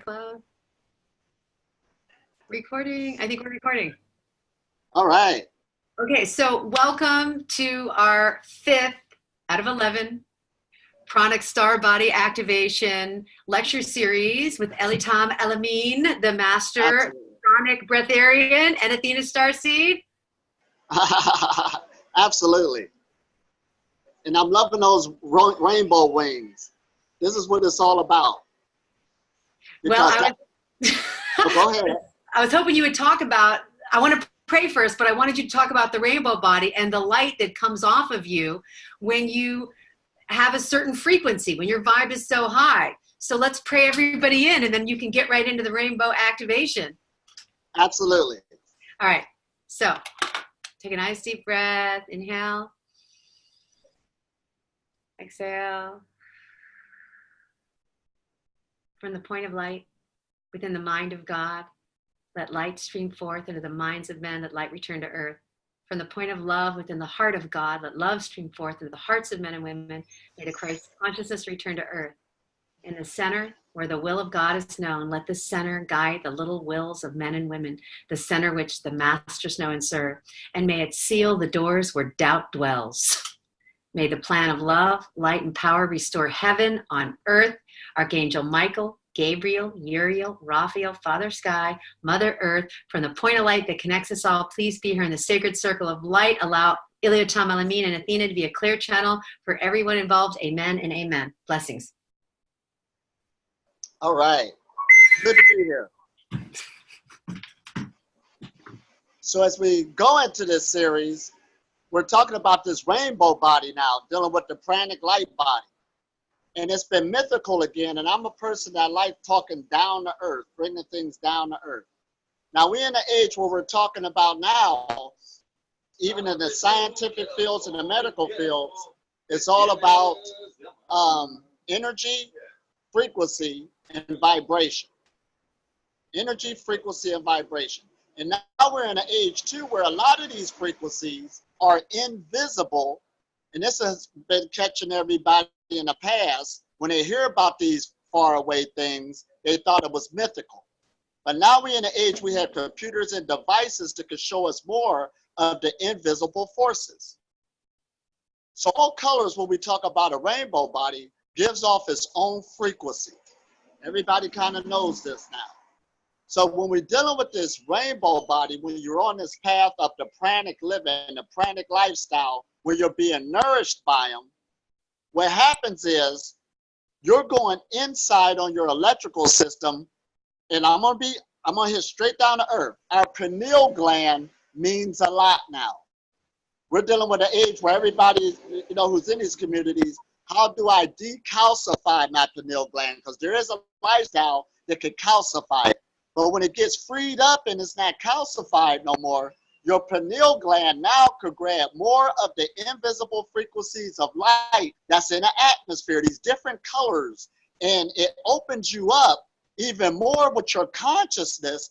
Club. Recording. I think we're recording. All right. Okay, so welcome to our 5th out of 11 Pranic Star Body Activation lecture series with Elitam Elamine, the master Pranic Breatharian, and Athena Starseed. Absolutely. And I'm loving those rainbow wings. This is what it's all about. Well, go ahead. I was hoping you would talk about, I want to pray first, but I wanted you to talk about the rainbow body and the light that comes off of you when you have a certain frequency, when your vibe is so high. So let's pray everybody in, and then you can get right into the rainbow activation. Absolutely. All right. So take a nice deep breath. Inhale. Exhale. From the point of light within the mind of God, let light stream forth into the minds of men, let light return to earth. From the point of love within the heart of God, let love stream forth into the hearts of men and women. May the Christ consciousness return to earth. In the center, where the will of God is known, let the center guide the little wills of men and women, the center which the masters know and serve. And may it seal the doors where doubt dwells. May the plan of love, light, and power restore heaven on earth. Archangel Michael, Gabriel, Uriel, Raphael, Father Sky, Mother Earth, from the point of light that connects us all, please be here in the sacred circle of light. Allow Elitam Elamine and Athena to be a clear channel for everyone involved. Amen and amen. Blessings. All right. Good to be here. So as we go into this series, we're talking about this rainbow body now, dealing with the pranic light body. And it's been mythical again, and I'm a person that like talking down to earth, bringing things down to earth. Now, we're in an age where we're talking about now, even in the scientific fields and the medical fields, it's all about energy, frequency, and vibration. Energy, frequency, and vibration. And now we're in an age, too, where a lot of these frequencies are invisible. And this has been catching everybody in the past. When they hear about these faraway things, they thought it was mythical. But now we're in an age we have computers and devices that can show us more of the invisible forces. So all colors, when we talk about a rainbow body, gives off its own frequency. Everybody kind of knows this now. So when we're dealing with this rainbow body, when you're on this path of the pranic living, the pranic lifestyle, where you're being nourished by them, what happens is you're going inside on your electrical system, and I'm gonna hit straight down to earth. Our pineal gland means a lot now. We're dealing with an age where everybody, who's in these communities, how do I decalcify my pineal gland? Because there is a lifestyle that can calcify it. But when it gets freed up and it's not calcified no more, your pineal gland now could grab more of the invisible frequencies of light that's in the atmosphere, these different colors, and it opens you up even more with your consciousness.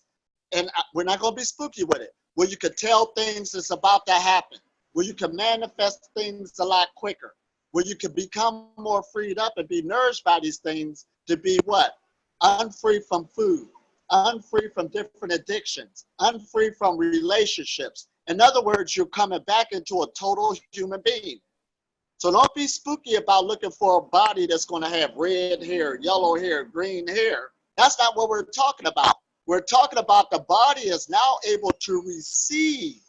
And we're not going to be spooky with it, where you could tell things that's about to happen, where you can manifest things a lot quicker, where you can become more freed up and be nourished by these things to be what? Unfree from food, unfree from different addictions, unfree from relationships. In other words, you're coming back into a total human being. So don't be spooky about looking for a body that's going to have red hair, yellow hair, green hair. That's not what we're talking about. We're talking about the body is now able to receive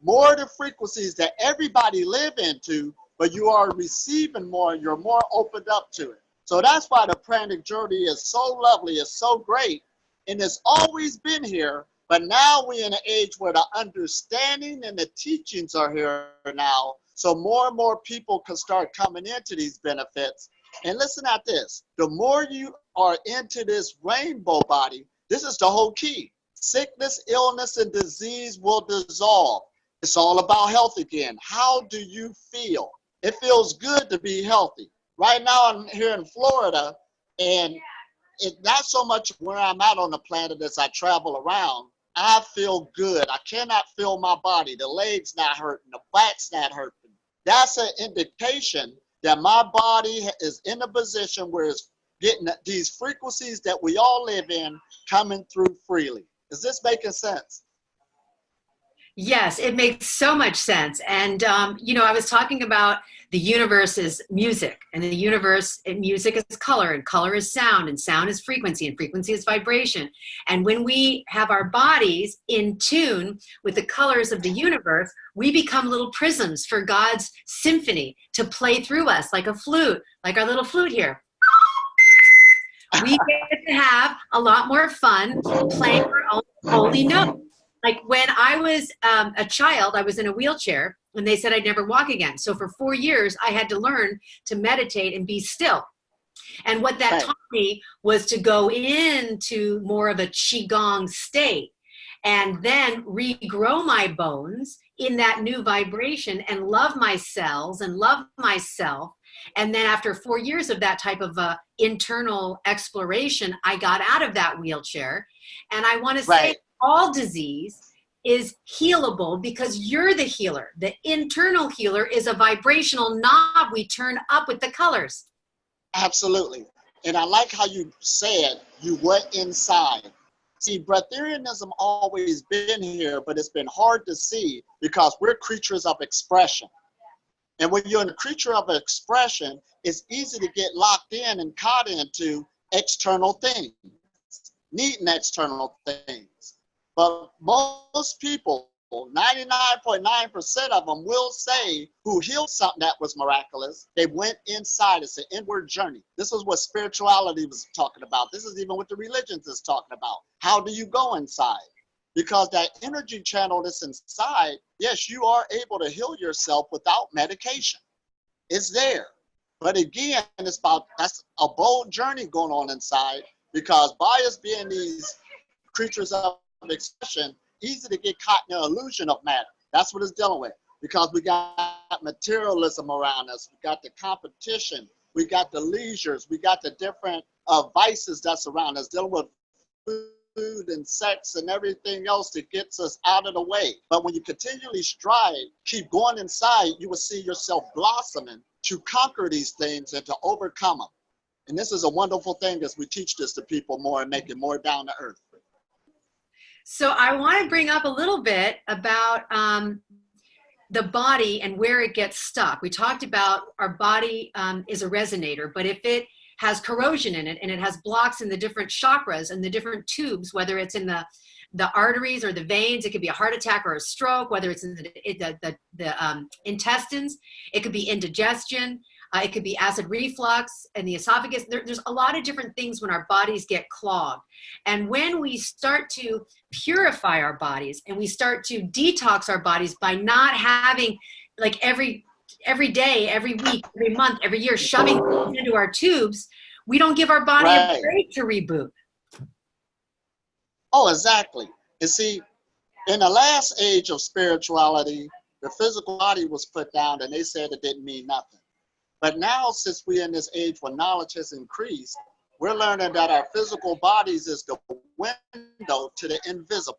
more of the frequencies that everybody live into, but you are receiving more and you're more opened up to it. So that's why the pranic journey is so lovely, it's so great. And it's always been here, but now we're in an age where the understanding and the teachings are here now. So more and more people can start coming into these benefits. And listen at this. The more you are into this rainbow body, this is the whole key. Sickness, illness, and disease will dissolve. It's all about health again. How do you feel? It feels good to be healthy. Right now I'm here in Florida, and it's not so much where I'm at on the planet as I travel around. I feel good. I cannot feel my body. The leg's not hurting. The back's not hurting. That's an indication that my body is in a position where it's getting these frequencies that we all live in coming through freely. Is this making sense? Yes, it makes so much sense. And, I was talking about the universe is music, and the universe, and music is color, and color is sound, and sound is frequency, and frequency is vibration. And when we have our bodies in tune with the colors of the universe, we become little prisms for God's symphony to play through us like a flute, like our little flute here. We get to have a lot more fun playing our own holy notes. Like when I was a child, I was in a wheelchair, and they said I'd never walk again. So for 4 years, I had to learn to meditate and be still. And what that taught me was to go into more of a qigong state and then regrow my bones in that new vibration and love my cells and love myself. And then after 4 years of that type of internal exploration, I got out of that wheelchair. And I want to say all disease is healable because you're the healer. The internal healer is a vibrational knob we turn up with the colors. Absolutely. And I like how you said you went inside. See, breatharianism always been here, but it's been hard to see because we're creatures of expression. And when you're a creature of expression, it's easy to get locked in and caught into external things, needing external things. But most people, 99.9% of them will say who healed something that was miraculous, they went inside. It's an inward journey. This is what spirituality was talking about. This is even what the religions is talking about. How do you go inside? Because that energy channel that's inside, yes, you are able to heal yourself without medication. It's there. But again, that's a bold journey going on inside, because by us being these creatures of expression, easy to get caught in the illusion of matter. That's what it's dealing with, because we got materialism around us. We got the competition. We got the leisures. We got the different vices that's around us, dealing with food and sex and everything else that gets us out of the way. But when you continually strive, keep going inside, you will see yourself blossoming to conquer these things and to overcome them. And this is a wonderful thing as we teach this to people more and make it more down to earth. So I want to bring up a little bit about the body and where it gets stuck. We talked about our body is a resonator, but if it has corrosion in it and it has blocks in the different chakras and the different tubes, whether it's in the arteries or the veins, it could be a heart attack or a stroke, whether it's in the intestines, it could be indigestion, it could be acid reflux and the esophagus. There's a lot of different things when our bodies get clogged. And when we start to purify our bodies and we start to detox our bodies by not having like every day, every week, every month, every year, shoving things into our tubes, we don't give our body a break to reboot. Oh, exactly. And see, in the last age of spirituality, the physical body was put down and they said it didn't mean nothing. But now, since we're in this age where knowledge has increased, we're learning that our physical bodies is the window to the invisible.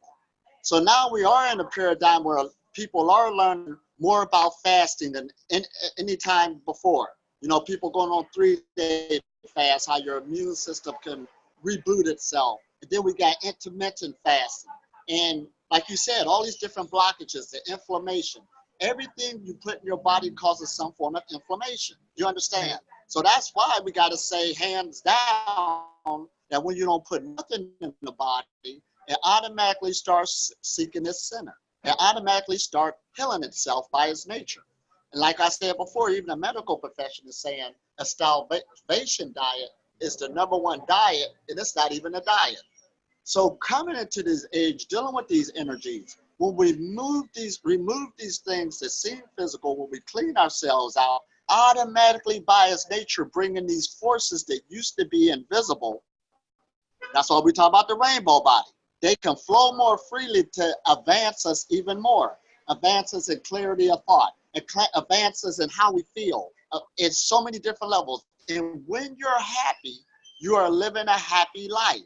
So now we are in a paradigm where people are learning more about fasting than any time before. You know, people going on 3-day fast, how your immune system can reboot itself. And then we got intermittent fasting. And like you said, all these different blockages, the inflammation, everything you put in your body causes some form of inflammation. You understand? So that's why we got to say hands down that when you don't put nothing in the body, it automatically starts seeking its center. It automatically starts healing itself by its nature. And like I said before, even the medical profession is saying a starvation diet is the #1 diet, and it's not even a diet. So coming into this age, dealing with these energies, when we remove these things that seem physical, when we clean ourselves out, automatically by its nature bringing these forces that used to be invisible. That's why we talk about the rainbow body. They can flow more freely to advance us even more. Advances in clarity of thought, advances in how we feel. It's so many different levels. And when you're happy, you are living a happy life.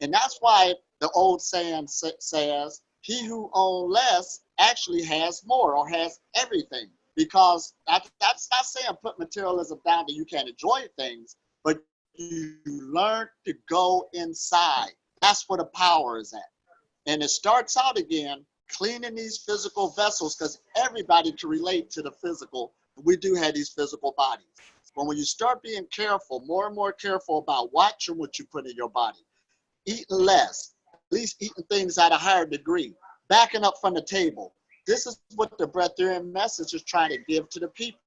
And that's why the old saying says, he who owns less actually has more or has everything. Because that's not saying put materialism down that you can't enjoy things, but you learn to go inside. That's where the power is at. And it starts out again, cleaning these physical vessels, because everybody can relate to the physical. We do have these physical bodies. But when you start being careful, more and more careful about watching what you put in your body, eating less, at least eating things at a higher degree, backing up from the table. This is what the Breatharian message is trying to give to the people.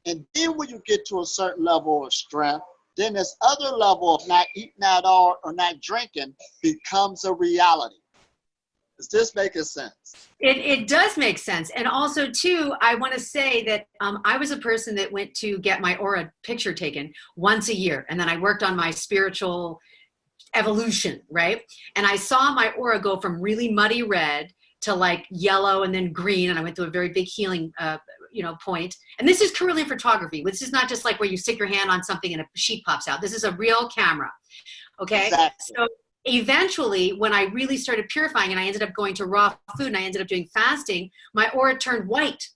And then when you get to a certain level of strength, then this other level of not eating at all or not drinking becomes a reality. Is this making sense? It does make sense. And also, too, I want to say that I was a person that went to get my aura picture taken once a year. And then I worked on my spiritual evolution, right? And I saw my aura go from really muddy red to like yellow and then green. And I went through a very big healing point. And this is Carillion photography. This is not just like where you stick your hand on something and a sheet pops out. This is a real camera. Okay. Exactly. So eventually, when I really started purifying and I ended up going to raw food and I ended up doing fasting, my aura turned white.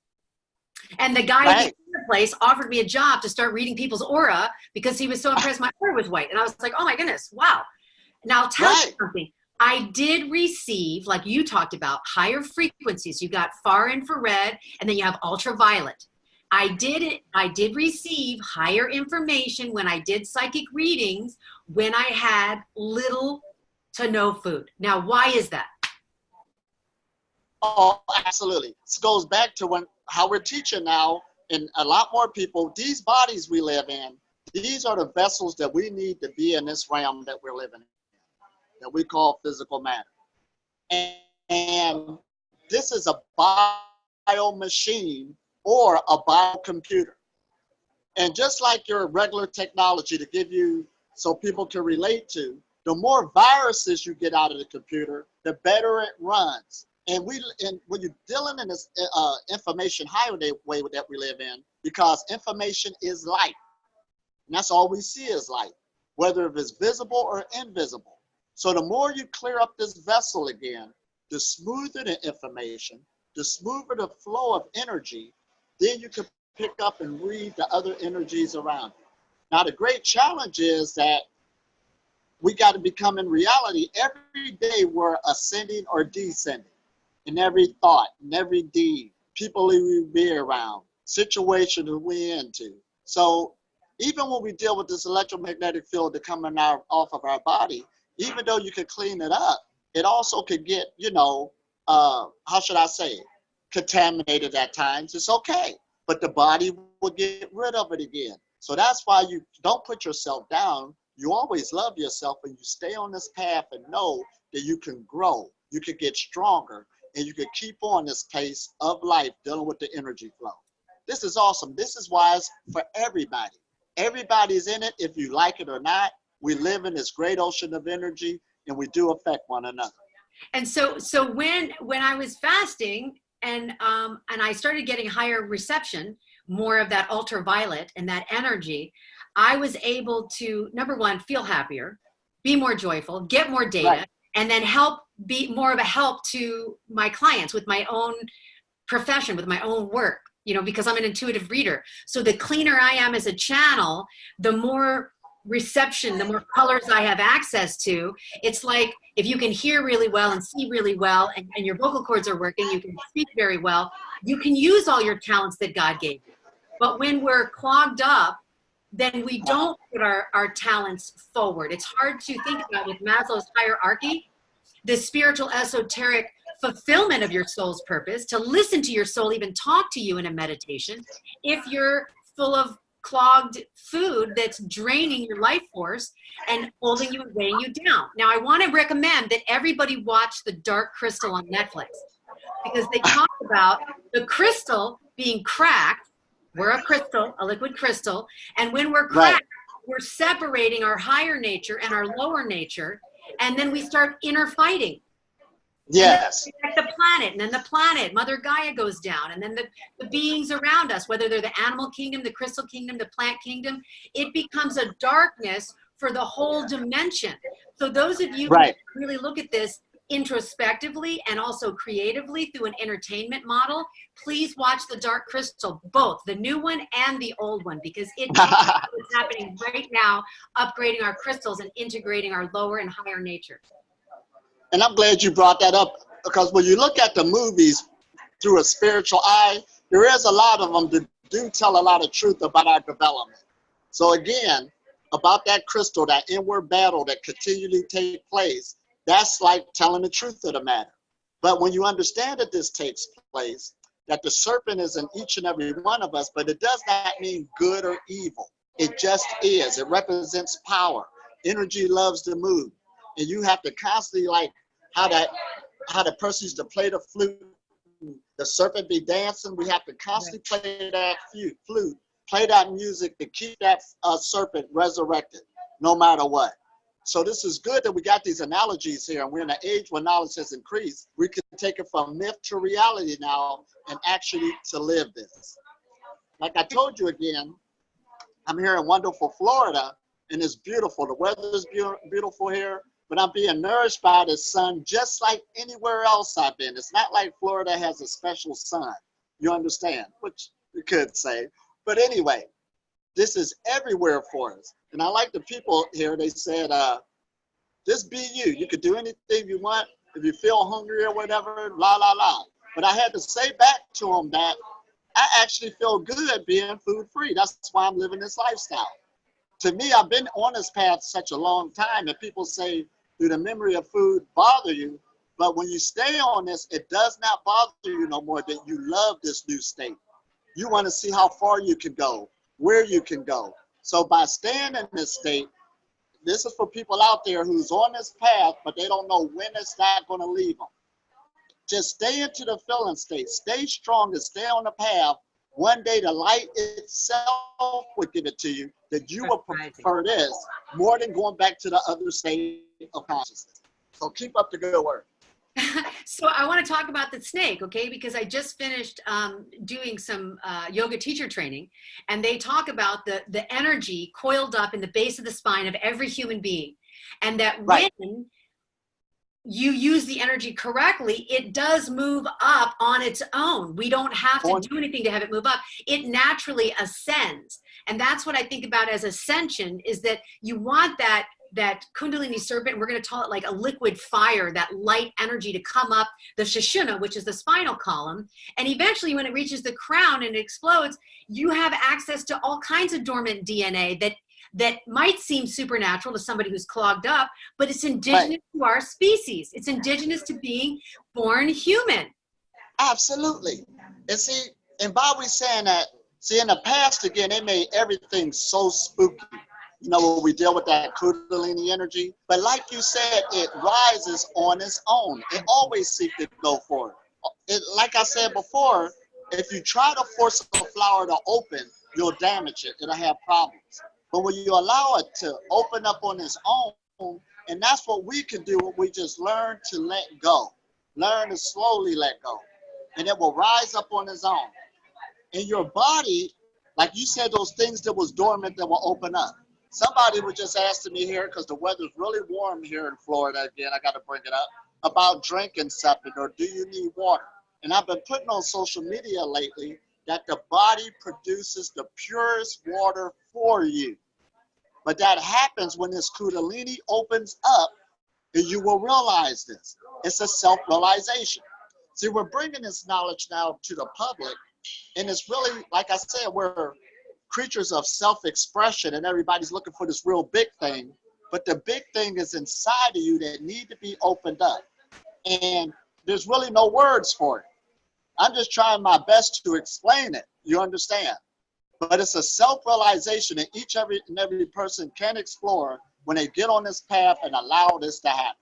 And the guy in the place offered me a job to start reading people's aura because he was so impressed my aura was white. And I was like, oh my goodness, wow. Now I'll tell you something. I did receive, like you talked about, higher frequencies. You got far infrared and then you have ultraviolet. I did receive higher information when I did psychic readings when I had little to no food. Now, why is that? Oh, absolutely. This goes back to how we're teaching now, and a lot more people, these bodies we live in, these are the vessels that we need to be in this realm that we're living in, that we call physical matter. And this is a bio machine or a biocomputer. And just like your regular technology to give you so people can relate to, the more viruses you get out of the computer, the better it runs. And when you're dealing in this information highway way that we live in, because information is light. And that's all we see is light, whether it's visible or invisible. So the more you clear up this vessel again, the smoother the information, the smoother the flow of energy, then you can pick up and read the other energies around you. Now, the great challenge is that we got to become in reality every day we're ascending or descending in every thought, in every deed, people we be around, situations we're into. So even when we deal with this electromagnetic field that coming out off of our body, even though you could clean it up, it also could get, how should I say it, contaminated at times. It's okay, but the body will get rid of it again. So that's why you don't put yourself down. You always love yourself and you stay on this path and know that you can grow, you can get stronger, and you can keep on this pace of life dealing with the energy flow. This is awesome. This is why it's for everybody. Everybody's in it, if you like it or not. We live in this great ocean of energy and we do affect one another. And so when I was fasting and I started getting higher reception, more of that ultraviolet and that energy, I was able to, number one, feel happier, be more joyful, get more data, and then be more of a help to my clients with my own profession, with my own work, because I'm an intuitive reader. So the cleaner I am as a channel, the more reception, the more colors I have access to. It's like if you can hear really well and see really well and your vocal cords are working, you can speak very well, you can use all your talents that God gave you. But when we're clogged up, then we don't put our talents forward. It's hard to think about with Maslow's hierarchy, the spiritual esoteric fulfillment of your soul's purpose, to listen to your soul even talk to you in a meditation, if you're full of clogged food that's draining your life force and holding you and weighing you down. Now, I want to recommend that everybody watch The Dark Crystal on Netflix, because they talk about the crystal being cracked. We're a crystal, a liquid crystal, and when we're cracked, we're separating our higher nature and our lower nature, and then we start inner fighting. Yes. Like the planet, and then the planet, Mother Gaia goes down, and then the beings around us, whether they're the animal kingdom, the crystal kingdom, the plant kingdom, it becomes a darkness for the whole dimension. So those of you who really look at this, introspectively and also creatively through an entertainment model, please watch The Dark Crystal, both the new one and the old one, because it talks about what's happening right now, upgrading our crystals and integrating our lower and higher nature. And I'm glad you brought that up, because when you look at the movies through a spiritual eye, there is a lot of them that do tell a lot of truth about our development. So again, about that crystal, that inward battle that continually takes place, that's like telling the truth of the matter. But when you understand that this takes place, that the serpent is in each and every one of us, but it does not mean good or evil. It just is. It represents power. Energy loves to move. And you have to constantly, like how the person used to play the flute, the serpent be dancing, we have to constantly play that flute, play that music to keep that serpent resurrected, no matter what. So this is good that we got these analogies here, and we're in an age where knowledge has increased. We can take it from myth to reality now and actually to live this. Like I told you again, I'm here in wonderful Florida, and it's beautiful. The weather is beautiful here, but I'm being nourished by the sun just like anywhere else I've been. It's not like Florida has a special sun, you understand, which you could say. But anyway, this is everywhere for us. And I like the people here, they said, just be you. You could do anything you want. If you feel hungry or whatever, la, la, la. But I had to say back to them that I actually feel good being food free. That's why I'm living this lifestyle. To me, I've been on this path such a long time that people say, do the memory of food bother you? But when you stay on this, it does not bother you no more, that you love this new state. You want to see how far you can go, where you can go. So by staying in this state, this is for people out there who's on this path, but they don't know when it's not going to leave them. Just stay into the feeling state. Stay strong and stay on the path. One day the light itself will give it to you, that you will prefer this more than going back to the other state of consciousness. So keep up the good work. So I want to talk about the snake, okay? Because I just finished doing some yoga teacher training, and they talk about the energy coiled up in the base of the spine of every human being. And that when you use the energy correctly, it does move up on its own. We don't have to do anything to have it move up. It naturally ascends. And that's what I think about as ascension, is that you want that Kundalini serpent, we're going to call it like a liquid fire, that light energy to come up the Sushumna, which is the spinal column. And eventually when it reaches the crown and it explodes, you have access to all kinds of dormant DNA that might seem supernatural to somebody who's clogged up, but it's indigenous to our species. It's indigenous to being born human. Absolutely. And see, and Bobby's saying that, see, in the past, again, they made everything so spooky. You know, when we deal with that Kundalini energy. But like you said, it rises on its own. It always seeks to go forward. Like I said before, if you try to force a flower to open, you'll damage it. It'll have problems. But when you allow it to open up on its own, and that's what we can do, we just learn to let go. Learn to slowly let go. And it will rise up on its own. In your body, like you said, those things that was dormant that will open up. Somebody was just asking me here, because the weather's really warm here in Florida, again, I got to bring it up, about drinking something, or do you need water? And I've been putting on social media lately that the body produces the purest water for you. But that happens when this Kundalini opens up, and you will realize this. It's a self-realization. See, we're bringing this knowledge now to the public, and it's really, like I said, we're creatures of self-expression, and everybody's looking for this real big thing, but the big thing is inside of you that need to be opened up, and there's really no words for it. I'm just trying my best to explain it, you understand? But it's a self-realization that each and every person can explore when they get on this path and allow this to happen.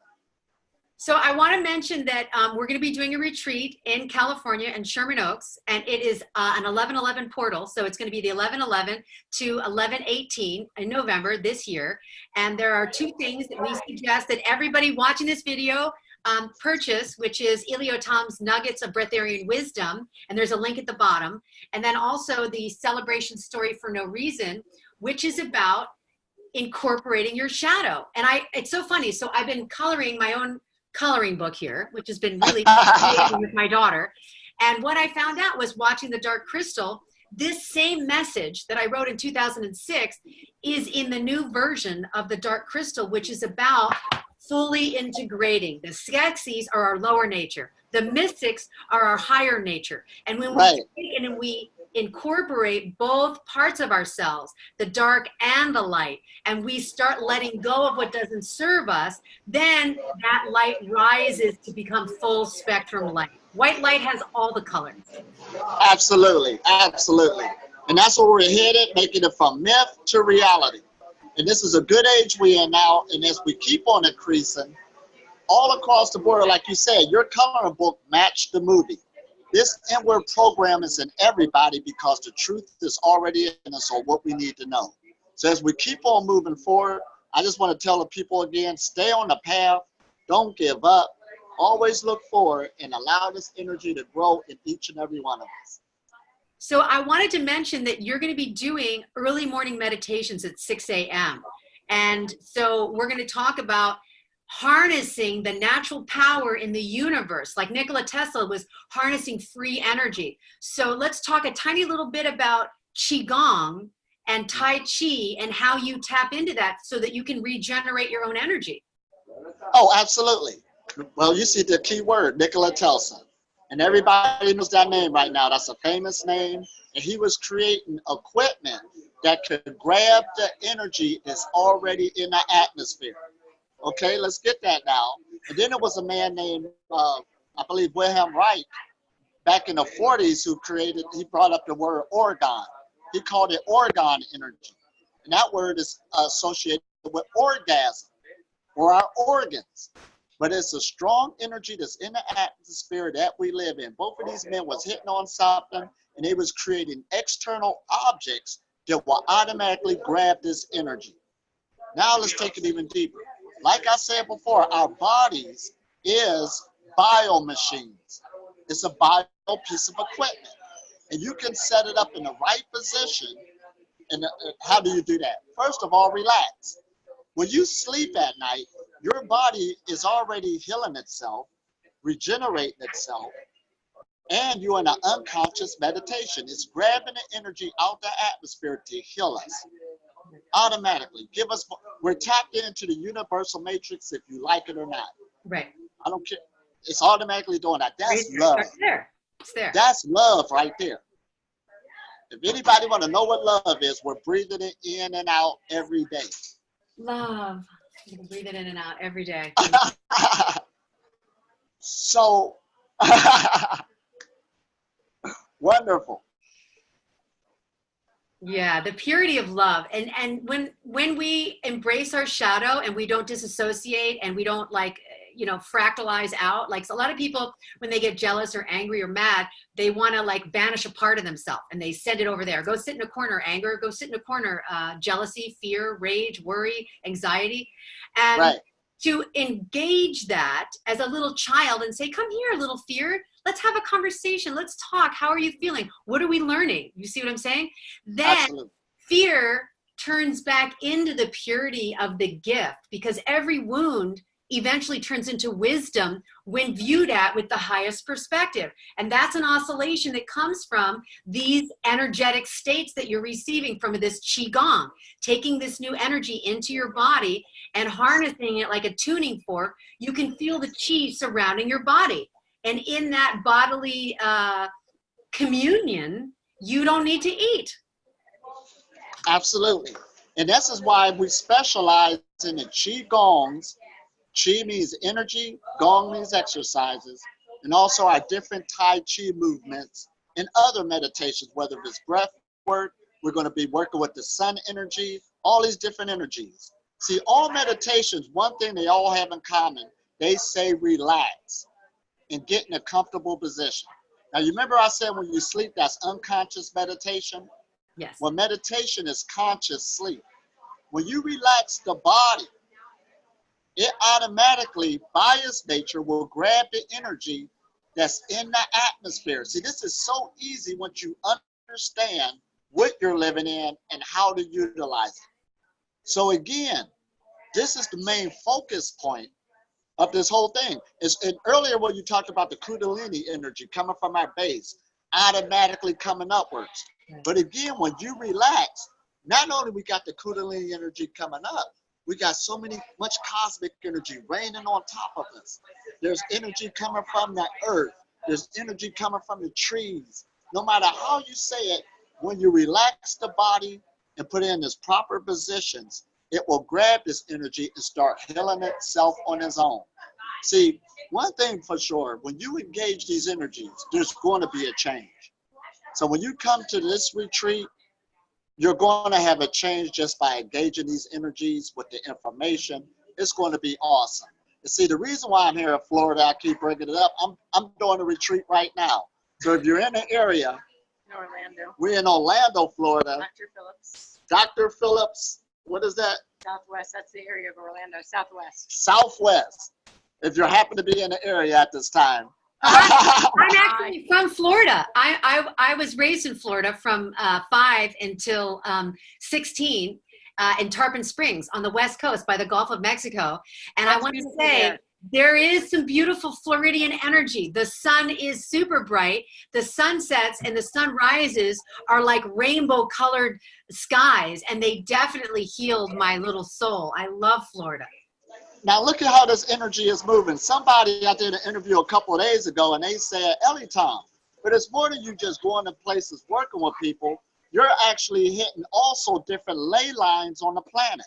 So I want to mention that we're going to be doing a retreat in California in Sherman Oaks, and it is an 11/11 portal. So it's going to be the 11/11 to 11/18 in November this year. And there are two things that we suggest that everybody watching this video purchase, which is Elio Tom's Nuggets of Breatharian Wisdom, and there's a link at the bottom. And then also the Celebration Story for No Reason, which is about incorporating your shadow. And it's so funny. So I've been coloring my own coloring book here, which has been really amazing with my daughter. And what I found out was watching the Dark Crystal, this same message that I wrote in 2006 is in the new version of the Dark Crystal, which is about fully integrating. The Skeksis are our lower nature. The mystics are our higher nature. And when we take and we incorporate both parts of ourselves, the dark and the light, and we start letting go of what doesn't serve us, then that light rises to become full spectrum light. White light has all the colors. Absolutely, absolutely. And that's where we're headed, making it from myth to reality. And this is a good age we're in now, and as we keep on increasing, all across the board, like you said, your coloring book matched the movie. This inward program is in everybody because the truth is already in us on what we need to know. So as we keep on moving forward, I just want to tell the people again, stay on the path, don't give up, always look forward and allow this energy to grow in each and every one of us. So I wanted to mention that you're going to be doing early morning meditations at 6 a.m. And so we're going to talk about harnessing the natural power in the universe, like Nikola Tesla was harnessing free energy. So let's talk a tiny little bit about Qigong and Tai Chi and how you tap into that so that you can regenerate your own energy. Oh, absolutely. Well, you see the key word, Nikola Tesla. And everybody knows that name right now. That's a famous name. And he was creating equipment that could grab the energy that's already in the atmosphere. Okay, let's get that now. And then there was a man named, I believe, Wilhelm Reich, back in the 40s, he brought up the word orgon. He called it orgon energy. And that word is associated with orgasm, or our organs. But it's a strong energy that's in the atmosphere that we live in. Both of these men was hitting on something, and they was creating external objects that will automatically grab this energy. Now let's take it even deeper. Like I said before, our bodies is bio machines. It's a bio piece of equipment. And you can set it up in the right position. And how do you do that? First of all, relax. When you sleep at night, your body is already healing itself, regenerating itself, and you're in an unconscious meditation. It's grabbing the energy out the atmosphere to heal us automatically. We're tapped into the universal matrix if you like it or not. Right. I don't care. It's automatically doing that. That's love. It's there. It's there. That's love right there. If anybody want to know what love is, we're breathing it in and out every day. Love. You can breathe it in and out every day. So, wonderful. Yeah, the purity of love. And when we embrace our shadow and we don't disassociate and we don't fractalize out, like so a lot of people, when they get jealous or angry or mad, they want to banish a part of themselves and they send it over there. Go sit in a corner, anger, go sit in a corner, jealousy, fear, rage, worry, anxiety. And to engage that as a little child and say, come here, little fear. Let's have a conversation. Let's talk. How are you feeling? What are we learning? You see what I'm saying? Then Absolutely. Fear turns back into the purity of the gift because every wound eventually turns into wisdom when viewed at with the highest perspective. And that's an oscillation that comes from these energetic states that you're receiving from this Qigong, taking this new energy into your body and harnessing it like a tuning fork. You can feel the Qi surrounding your body. And in that bodily communion, you don't need to eat. Absolutely. And this is why we specialize in the Qi Gongs. Qi means energy, Gong means exercises, and also our different Tai Chi movements and other meditations, whether it's breath work, we're going to be working with the sun energy, all these different energies. See, all meditations, one thing they all have in common, they say relax and get in a comfortable position. Now, you remember I said when you sleep, that's unconscious meditation? Yes. Well, meditation is conscious sleep. When you relax the body, it automatically, by its nature, will grab the energy that's in the atmosphere. See, this is so easy once you understand what you're living in and how to utilize it. So again, this is the main focus point of this whole thing. And earlier when you talked about the Kundalini energy coming from our base, automatically coming upwards. But again, when you relax, not only we got the Kundalini energy coming up, we got so much cosmic energy raining on top of us. There's energy coming from the earth. There's energy coming from the trees. No matter how you say it, when you relax the body and put it in its proper positions, it will grab this energy and start healing itself on its own. See, one thing for sure, when you engage these energies, there's going to be a change. So when you come to this retreat, you're going to have a change just by engaging these energies with the information. It's going to be awesome. You see, the reason why I'm here in Florida, I keep bringing it up, I'm doing a retreat right now. So if you're in the area, Orlando. we're in Orlando, Florida. Dr. Phillips. Dr. Phillips, what is that? Southwest, that's the area of Orlando, Southwest. Southwest. If you happen to be in the area at this time. I'm actually from Florida. I was raised in Florida from 5 until 16 in Tarpon Springs on the West Coast by the Gulf of Mexico. And I want to say there is some beautiful Floridian energy. The sun is super bright. The sunsets and the sunrises are like rainbow colored skies, and they definitely healed my little soul. I love Florida. Now look at how this energy is moving. Somebody, I did an interview a couple of days ago, and they said, Ellie Tom, but it's more than you just going to places working with people. You're actually hitting also different ley lines on the planet.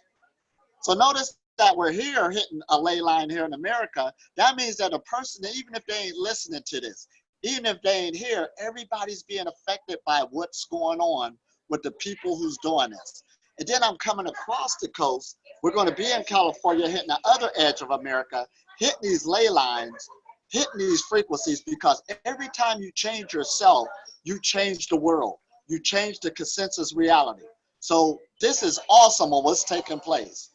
So notice that we're here hitting a ley line here in America. That means that a person, even if they ain't listening to this, even if they ain't here, everybody's being affected by what's going on with the people who's doing this. And then I'm coming across the coast. We're going to be in California, hitting the other edge of America, hitting these ley lines, hitting these frequencies, because every time you change yourself, you change the world. You change the consensus reality. So this is awesome on what's taking place.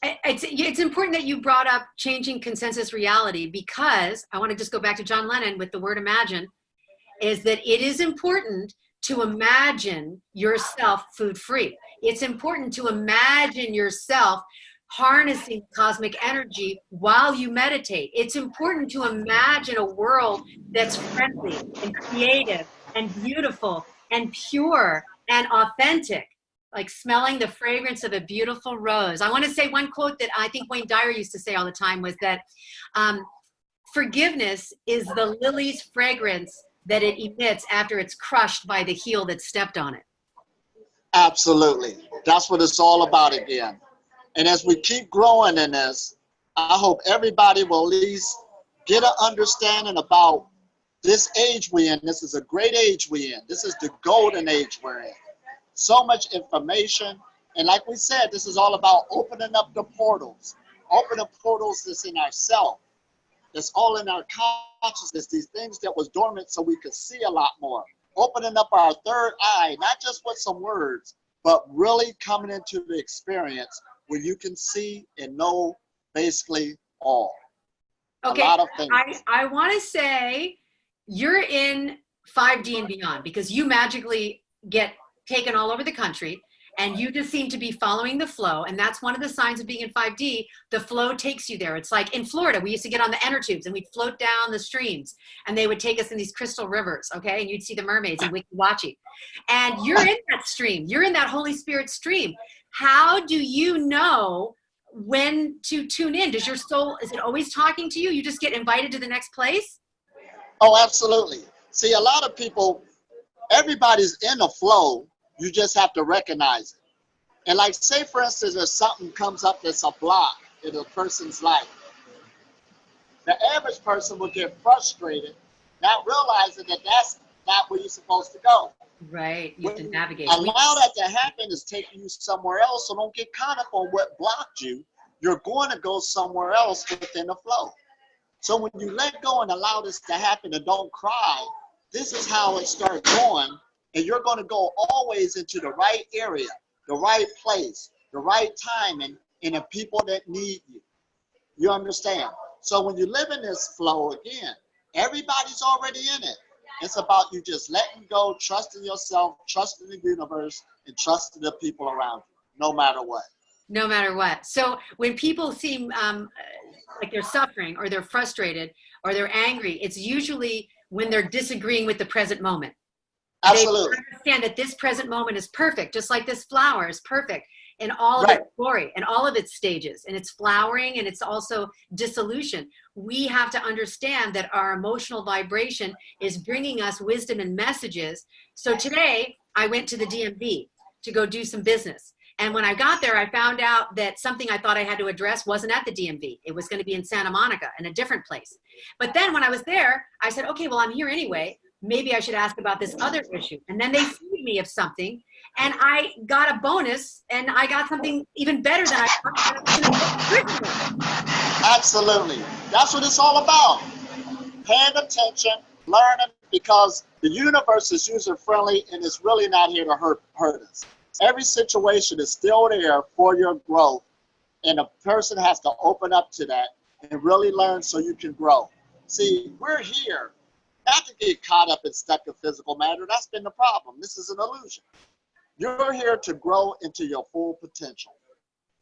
It's important that you brought up changing consensus reality, because I want to just go back to John Lennon with the word imagine, is that it is important to imagine yourself food-free. It's important to imagine yourself harnessing cosmic energy while you meditate. It's important to imagine a world that's friendly and creative and beautiful and pure and authentic, like smelling the fragrance of a beautiful rose. I want to say one quote that I think Wayne Dyer used to say all the time was that forgiveness is the lily's fragrance that it emits after it's crushed by the heel that stepped on it. Absolutely. That's what it's all about again. And as we keep growing in this, I hope everybody will at least get an understanding about this age we're in. This is a great age we're in. This is the golden age we're in. So much information. And like we said, this is all about opening up the portals. Opening portals that's in ourselves. That's all in our consciousness, these things that was dormant so we could see a lot more. Opening up our third eye, not just with some words, but really coming into the experience where you can see and know basically all. Okay, a lot of things. I want to say you're in 5D and beyond, because you magically get taken all over the country. And you just seem to be following the flow. And that's one of the signs of being in 5D. The flow takes you there. It's like in Florida, we used to get on the inner tubes and we'd float down the streams. And they would take us in these crystal rivers, okay? And you'd see the mermaids and Wikiwachi. And you're in that stream. You're in that Holy Spirit stream. How do you know when to tune in? Does your soul, is it always talking to you? You just get invited to the next place? Oh, absolutely. See, a lot of people, everybody's in a flow. You just have to recognize it. And like, say for instance, if something comes up that's a block in a person's life, the average person will get frustrated, not realizing that that's not where you're supposed to go. Right, you have to navigate. Allow that to happen is taking you somewhere else, so don't get caught up on what blocked you. You're going to go somewhere else within the flow. So when you let go and allow this to happen and don't cry, this is how it starts going. And you're going to go always into the right area, the right place, the right time, and the people that need you. You understand? So when you live in this flow again, everybody's already in it. It's about you just letting go, trusting yourself, trusting the universe, and trusting the people around you, no matter what. No matter what. So when people seem like they're suffering or they're frustrated or they're angry, it's usually when they're disagreeing with the present moment. They Absolutely. understand that this present moment is perfect, just like this flower is perfect in all of Right. its glory and all of its stages, and it's flowering and it's also dissolution. We have to understand that our emotional vibration is bringing us wisdom and messages. So today I went to the DMV to go do some business. And when I got there, I found out that something I thought I had to address wasn't at the DMV. It was going to be in Santa Monica in a different place. But then when I was there, I said, okay, well, I'm here anyway. Maybe I should ask about this other issue. And then they freed me of something, and I got a bonus, and I got something even better than I thought. Absolutely. That's what it's all about. Paying attention, learning, because the universe is user-friendly and it's really not here to hurt us. Every situation is still there for your growth, and a person has to open up to that and really learn so you can grow. See, we're here not to get caught up and stuck in physical matter. That's been the problem. This is an illusion. You're here to grow into your full potential.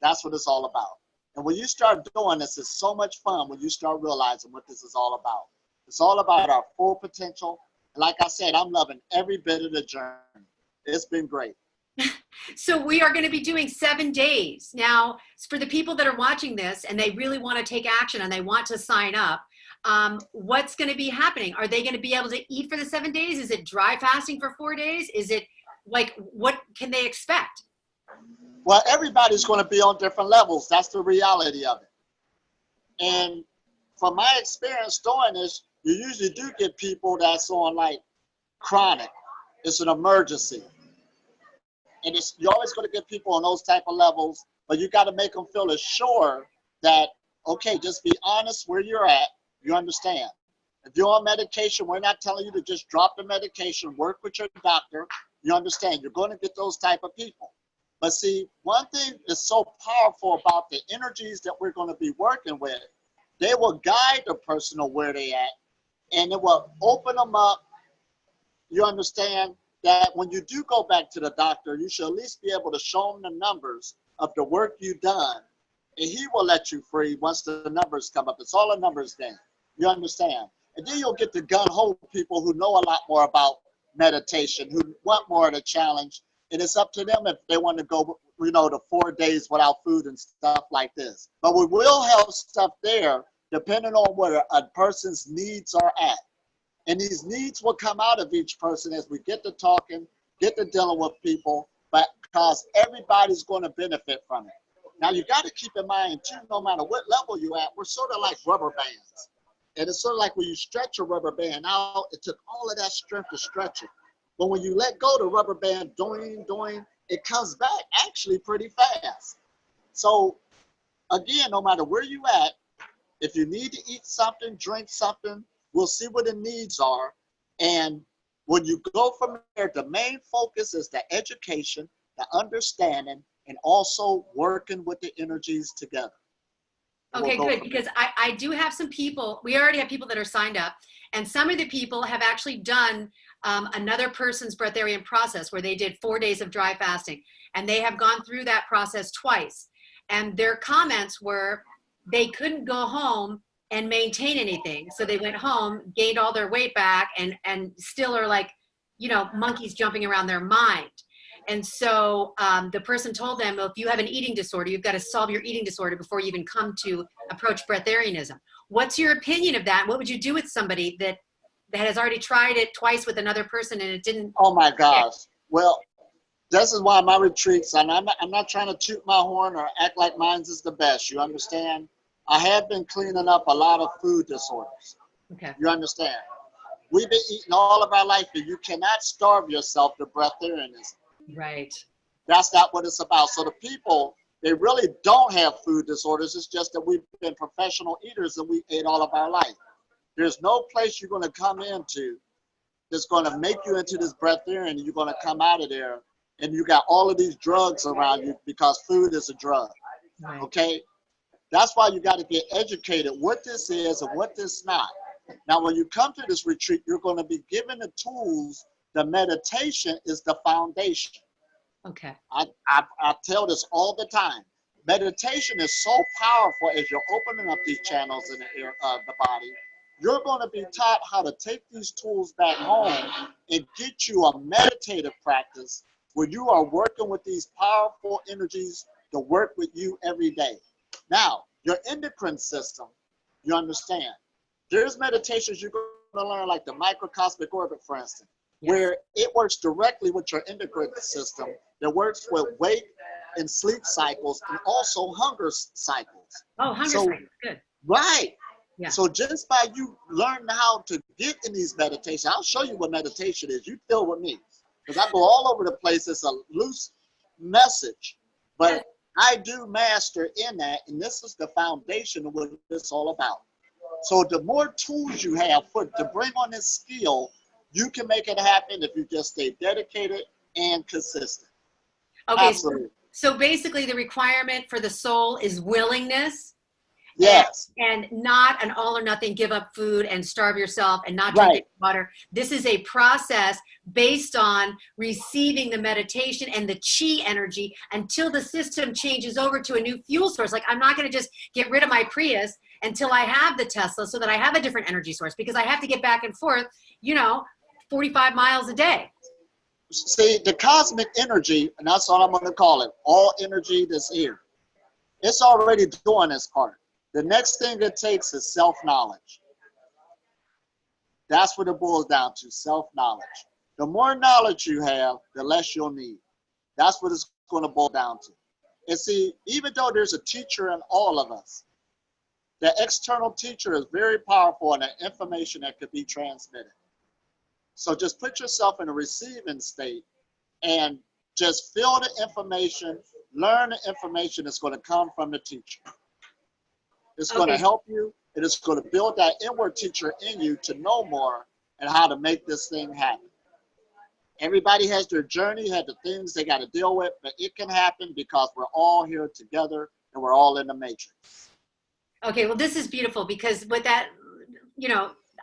That's what it's all about. And when you start doing this, it's so much fun when you start realizing what this is all about. It's all about our full potential. And like I said, I'm loving every bit of the journey. It's been great. So we are going to be doing 7 days. Now, for the people that are watching this and they really want to take action and they want to sign up, what's going to be happening? Are they going to be able to eat for the 7 days? Is it dry fasting for 4 days? Is it like, what can they expect? Well, everybody's going to be on different levels. That's the reality of it. And from my experience doing this, you usually do get people that's on like chronic. It's an emergency. And you're always going to get people on those type of levels, but you got to make them feel assured that, okay, just be honest where you're at. You understand. If you're on medication, we're not telling you to just drop the medication, work with your doctor. You understand. You're going to get those type of people. But see, one thing that's so powerful about the energies that we're going to be working with, they will guide the person to where they at, and it will open them up. You understand that when you do go back to the doctor, you should at least be able to show him the numbers of the work you've done, and he will let you free once the numbers come up. It's all a numbers game. You understand? And then you'll get the gun-ho people who know a lot more about meditation, who want more of the challenge, and it's up to them if they want to go, to 4 days without food and stuff like this. But we will have stuff there depending on where a person's needs are at. And these needs will come out of each person as we get to talking, get to dealing with people, but because everybody's going to benefit from it. Now, you got to keep in mind, too, no matter what level you're at, we're sort of like rubber bands. And it's sort of like when you stretch a rubber band out, it took all of that strength to stretch it. But when you let go, the rubber band, doing, it comes back actually pretty fast. So, again, no matter where you at, if you need to eat something, drink something, we'll see what the needs are. And when you go from there, the main focus is the education, the understanding, and also working with the energies together. Okay, good, because I do have some people, we already have people that are signed up, and some of the people have actually done another person's Breatharian process where they did 4 days of dry fasting, and they have gone through that process twice. And their comments were they couldn't go home and maintain anything. So they went home, gained all their weight back, and still are like, monkeys jumping around their mind. And so the person told them, well, if you have an eating disorder, you've got to solve your eating disorder before you even come to approach Breatharianism. What's your opinion of that? What would you do with somebody that has already tried it twice with another person and it didn't? Oh my gosh. Well, this is why my retreats, and I'm not trying to toot my horn or act like mine's is the best. You understand? I have been cleaning up a lot of food disorders. Okay. You understand? We've been eating all of our life, but you cannot starve yourself to Breatharianism. Right. That's not what it's about. So the people, they really don't have food disorders. It's just that we've been professional eaters and we ate all of our life. There's no place you're going to come into that's going to make you into this Breatharian, and you're going to come out of there and you got all of these drugs around you because food is a drug. Right. Okay? That's why you got to get educated what this is and what this is not. Now, when you come to this retreat, you're going to be given the tools. The meditation is the foundation. Okay. I tell this all the time. meditation is so powerful as you're opening up these channels in the body. You're going to be taught how to take these tools back home and get you a meditative practice where you are working with these powerful energies to work with you every day. Now, your endocrine system, you understand. There's meditations you're going to learn, like the microcosmic orbit, for instance, where it works directly with your endocrine system. That works with wake and sleep cycles and also hunger cycles. Oh, hunger cycles, good. Right. Yeah. So just by you learning how to get in these meditations, I'll show you what meditation is. You feel with me. Because I go all over the place. It's a loose message. But I do master in that. And this is the foundation of what it's all about. So the more tools you have to bring on this skill, you can make it happen if you just stay dedicated and consistent. Okay, Absolutely. so basically the requirement for the soul is willingness. Yes. And not an all or nothing, give up food and starve yourself and not drink water. This is a process based on receiving the meditation and the chi energy until the system changes over to a new fuel source. Like, I'm not going to just get rid of my Prius until I have the Tesla so that I have a different energy source, because I have to get back and forth, 45 miles a day. See, the cosmic energy, and that's what I'm going to call it, all energy that's here, it's already doing its part. The next thing it takes is self-knowledge. That's what it boils down to, self-knowledge. The more knowledge you have, the less you'll need. That's what it's going to boil down to. And see, even though there's a teacher in all of us, the external teacher is very powerful in the information that could be transmitted. So just put yourself in a receiving state and just feel the information, learn the information that's going to come from the teacher. It's going to help you. It is going to build that inward teacher in you to know more and how to make this thing happen. Everybody has their journey, has the things they got to deal with, but it can happen because we're all here together and we're all in the matrix. Okay, well, this is beautiful, because with that,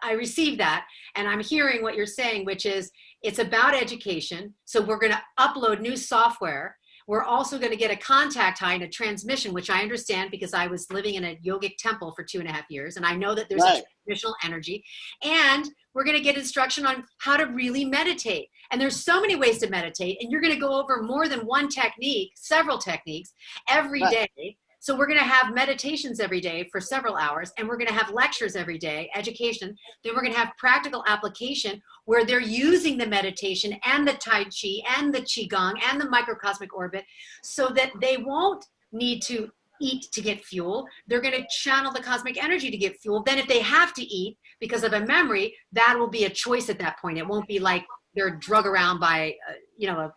I received that, and I'm hearing what you're saying, which is it's about education. So we're going to upload new software. We're also going to get a contact high and a transmission, which I understand because I was living in a yogic temple for 2.5 years. And I know that there's a transmissional energy. And we're going to get instruction on how to really meditate. And there's so many ways to meditate. And you're going to go over more than one technique, several techniques every day. So we're going to have meditations every day for several hours, and we're going to have lectures every day, education. Then we're going to have practical application where they're using the meditation and the Tai Chi and the Qigong and the microcosmic orbit so that they won't need to eat to get fuel. They're going to channel the cosmic energy to get fuel. Then if they have to eat because of a memory, that will be a choice at that point. It won't be like they're drug around by, a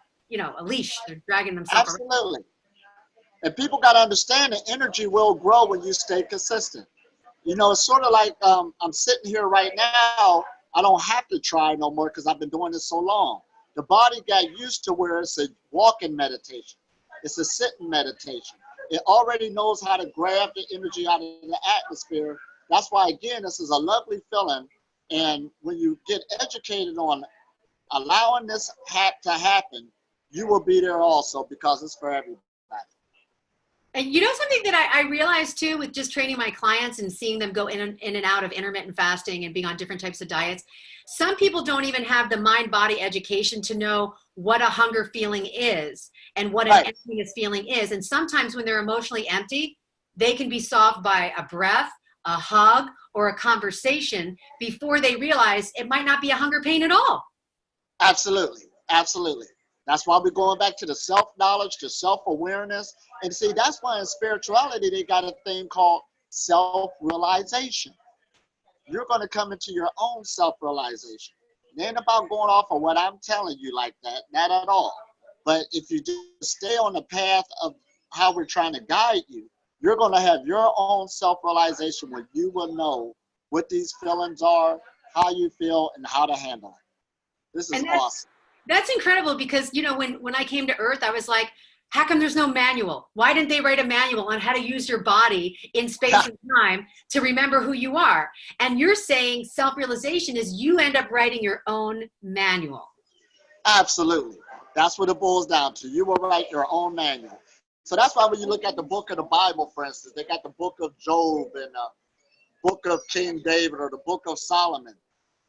leash. They're dragging themselves around. Absolutely. And people got to understand that energy will grow when you stay consistent. It's sort of like I'm sitting here right now. I don't have to try no more because I've been doing this so long. The body got used to where it's a walking meditation. It's a sitting meditation. It already knows how to grab the energy out of the atmosphere. That's why, again, this is a lovely feeling. And when you get educated on allowing this to happen, you will be there also, because it's for everybody. And something that I realized too, with just training my clients and seeing them go in and out of intermittent fasting and being on different types of diets, some people don't even have the mind-body education to know what a hunger feeling is and what an emptiness feeling is. And sometimes when they're emotionally empty, they can be solved by a breath, a hug, or a conversation before they realize it might not be a hunger pain at all. Absolutely. Absolutely. That's why we're going back to the self-knowledge, to self-awareness. And see, that's why in spirituality, they got a thing called self-realization. You're going to come into your own self-realization. It ain't about going off of what I'm telling you like that, not at all. But if you just stay on the path of how we're trying to guide you, you're going to have your own self-realization where you will know what these feelings are, how you feel, and how to handle it. This is awesome. That's incredible, because, when I came to Earth, I was like, how come there's no manual? Why didn't they write a manual on how to use your body in space and time to remember who you are? And you're saying self-realization is you end up writing your own manual. Absolutely. That's what it boils down to. You will write your own manual. So that's why when you look at the book of the Bible, for instance, they got the book of Job and the book of King David or the book of Solomon.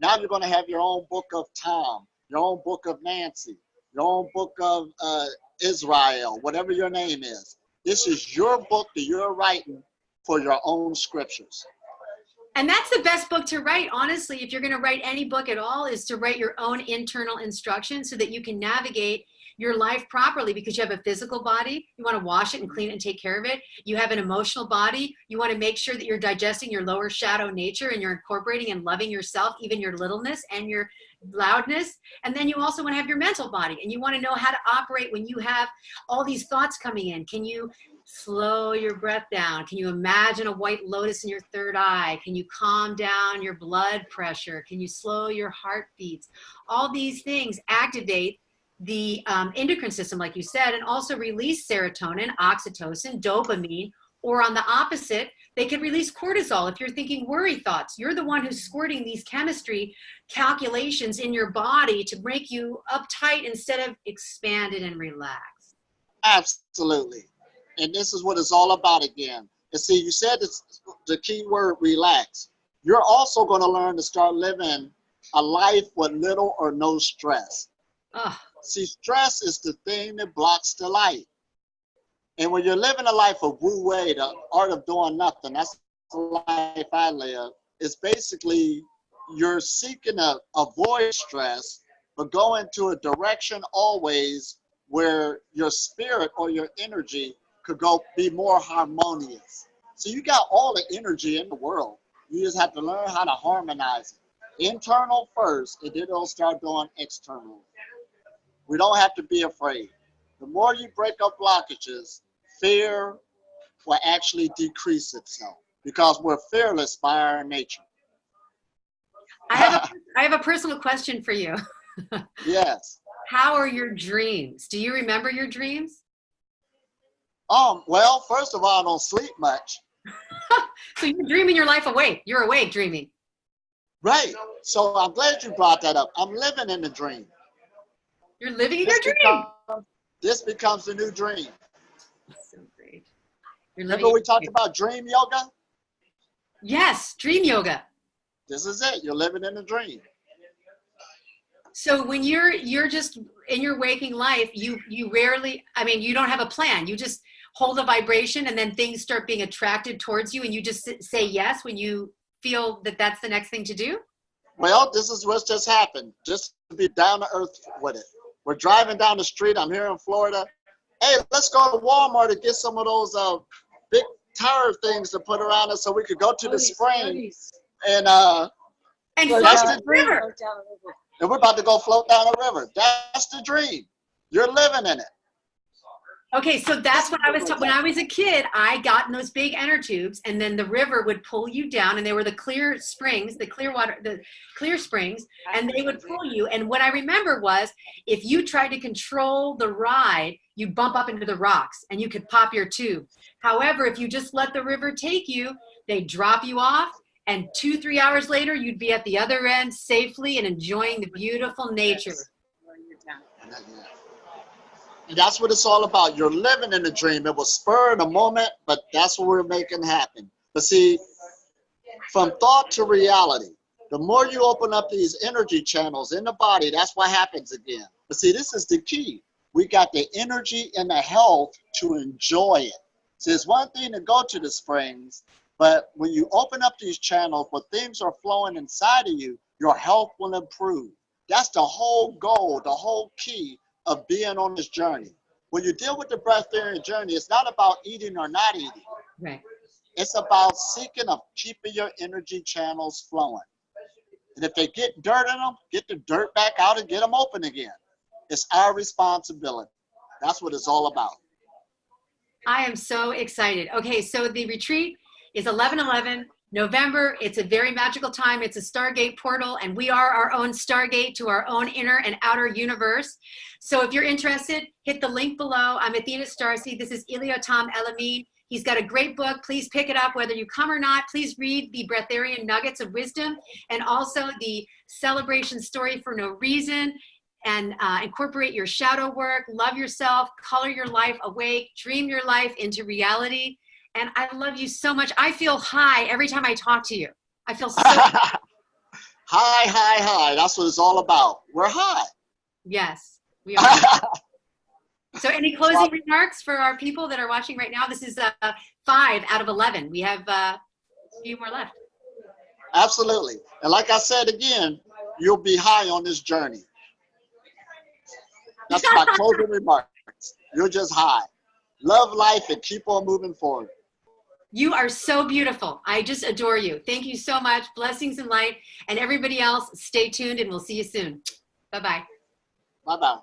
Now you're going to have your own book of Tom, your own book of Nancy, your own book of Israel, whatever your name is. This is your book that you're writing for your own scriptures. And that's the best book to write, honestly, if you're going to write any book at all, is to write your own internal instructions so that you can navigate your life properly, because you have a physical body. You want to wash it and clean it and take care of it. You have an emotional body. You want to make sure that you're digesting your lower shadow nature and you're incorporating and loving yourself, even your littleness and your loudness. And then you also want to have your mental body, and you want to know how to operate when you have all these thoughts coming in. Can you slow your breath down? Can you imagine a white lotus in your third eye? Can you calm down your blood pressure? Can you slow your heartbeats? All these things activate the endocrine system, like you said, and also release serotonin, oxytocin, dopamine, or on the opposite, they can release cortisol. If you're thinking worry thoughts, you're the one who's squirting these chemistry calculations in your body to make you uptight instead of expanded and relaxed. Absolutely. And this is what it's all about again. And see, you said it's the key word, relax. You're also going to learn to start living a life with little or no stress. Oh. See, stress is the thing that blocks the light. And when you're living a life of Wu Wei, the art of doing nothing, that's the life I live, it's basically you're seeking to avoid stress, but go into a direction always where your spirit or your energy could go be more harmonious. So you got all the energy in the world. You just have to learn how to harmonize it. Internal first, and then it'll start doing external. We don't have to be afraid. The more you break up blockages, fear will actually decrease itself because we're fearless by our nature. I have a personal question for you. Yes. How are your dreams? Do you remember your dreams? Well, first of all, I don't sleep much. So you're dreaming your life awake. You're awake dreaming. Right. So I'm glad you brought that up. I'm living in the dream. You're living in your dream. This becomes the new dream. So great. You're living. Remember we talked about dream yoga? Yes, dream yoga. This is it. You're living in the dream. So when you're just in your waking life, you rarely, I mean, you don't have a plan. You just hold a vibration and then things start being attracted towards you and you just say yes when you feel that that's the next thing to do? Well, this is what's just happened. Just to be down to earth with it. We're driving down the street. I'm here in Florida. Hey, let's go to Walmart and get some of those big tire things to put around us so we could go to the spring and float that's down the dream. And we're about to go float down a river. That's the dream. You're living in it. Okay, so that's what I was when I was a kid, I got in those big inner tubes and then the river would pull you down and they were the clear springs, the clear springs, and they would pull you. And what I remember was if you tried to control the ride, you'd bump up into the rocks and you could pop your tube. However, if you just let the river take you, they drop you off and 2-3 hours later, you'd be at the other end safely and enjoying the beautiful nature. And that's what it's all about. You're living in a dream. It was spur in a moment, but that's what we're making happen. But see, from thought to reality, the more you open up these energy channels in the body, that's what happens again. But see, this is the key. We got the energy and the health to enjoy it. See, it's one thing to go to the springs, but when you open up these channels where things are flowing inside of you, your health will improve. That's the whole goal, the whole key of being on this journey. When you deal with the Breatharian journey, it's not about eating or not eating. Right. It's about seeking of keeping your energy channels flowing. And if they get dirt in them, get the dirt back out and get them open again. It's our responsibility. That's what it's all about. I am so excited. Okay, so the retreat is 11/11. November, it's a very magical time. It's a Stargate portal, and we are our own Stargate to our own inner and outer universe. So if you're interested, hit the link below. I'm Athena Starcy. This is Iliotam Elamine. He's got a great book. Please pick it up, whether you come or not. Please read the Breatharian Nuggets of Wisdom and also the Celebration Story for No Reason. and incorporate your shadow work, love yourself, color your life awake, dream your life into reality. And I love you so much. I feel high every time I talk to you. I feel so High, high, high. That's what it's all about. We're high. Yes, we are. So any closing remarks for our people that are watching right now? This is 5 out of 11. We have a few more left. Absolutely. And like I said again, you'll be high on this journey. That's my closing remarks. You're just high. Love life and keep on moving forward. You are so beautiful. I just adore you. Thank you so much. Blessings and light. And everybody else, stay tuned and we'll see you soon. Bye-bye. Bye-bye.